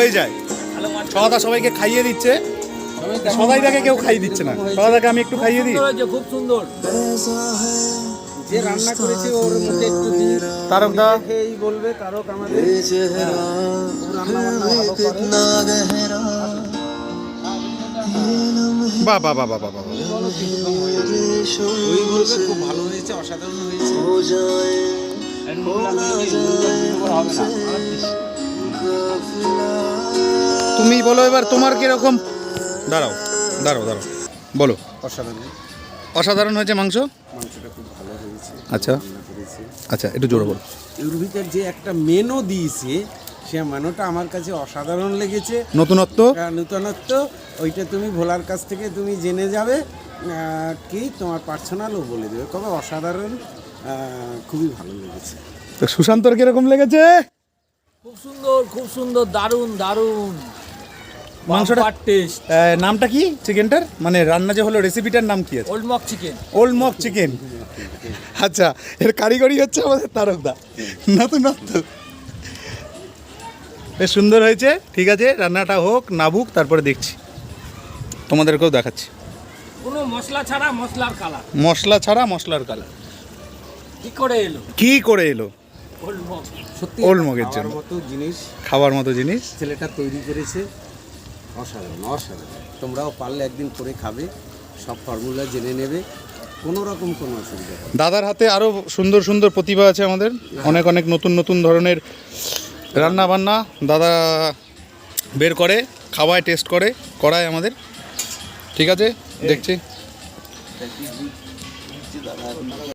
হয়ে যায়। সদাদা সবাইকে খাইয়ে দিচ্ছে, সদাইদাকে কেউ খাইয়ে দিচ্ছে না। সদাদাকে আমি একটু খাইয়ে দিই। খুব সুন্দর, যে রান্না করেছে ওর মুখে একটু দিই। তারকদা খেয়েই বলবে, তারক আমাদের রান্না বান্না ভালো করে। বাহ বাহ বাহ বাহ বাহ বাহ। ওই বলবে খুব ভালো হয়েছে, অসাধারণ হয়েছে। তুমি বলো এবার তোমার কিরকম। দাঁড়াও দাঁড়াও দাঁড়াও, বলো। অসাধারণ, অসাধারণ হয়েছে মাংস। মাংসটা খুব ভালো হয়েছে। আচ্ছা রান্না করেছে। আচ্ছা, একটু জোরে বলো। এর ভিতর যে একটা মেনু দিয়েছে, সে মেনুটা আমার কাছে অসাধারণ লেগেছে। নতুনত্ব। নূতনত্ব, ওইটা তুমি ভোলার কাছ থেকে তুমি জেনে যাবে, কি তোমার পার্সোনালও বলে দেবে, তবে অসাধারণ, খুবই ভালো লেগেছে। তো সুশান্তর কিরকম লেগেছে? খুব সুন্দর, খুব সুন্দর, দারুণ দারুণ মাংসটা টেস্ট। নামটা কি চিকেনটার, মানে রান্না যে হলো রেসিপিটার নাম কি আছে? Old mock chicken. Old mock chicken. আচ্ছা, এর কারিগরি হচ্ছে আমাদের তারকদা। নতুনত্ব, বেশ সুন্দর হয়েছে। ঠিক আছে, রান্নাটা হোক নাবুক, তারপরে দেখছি, তোমাদেরকেও দেখাচ্ছি। কোনো মশলা ছাড়া মশলার কালার। মশলা ছাড়া মশলার কালার কি করে এলো? কি করে এলো? Old mock. সত্যি ওল্ড মগের খাওয়ার জন্য। মতো জিনিস খাবার মতো জিনিস ছেলেটা তৈরি করেছে, অসাধারণ অসাধারণ। তোমরাও পারলে একদিন করে খাবে, সব ফর্মুলা জেনে নেবে, কোনো রকম কোনো অসুবিধা হবে না। দাদার হাতে আরও সুন্দর সুন্দর প্রতিভা আছে আমাদের, অনেক অনেক নতুন নতুন ধরনের রান্না বান্না দাদা বের করে, খাওয়ায়, টেস্ট করে, করায় আমাদের। ঠিক আছে, দেখছি।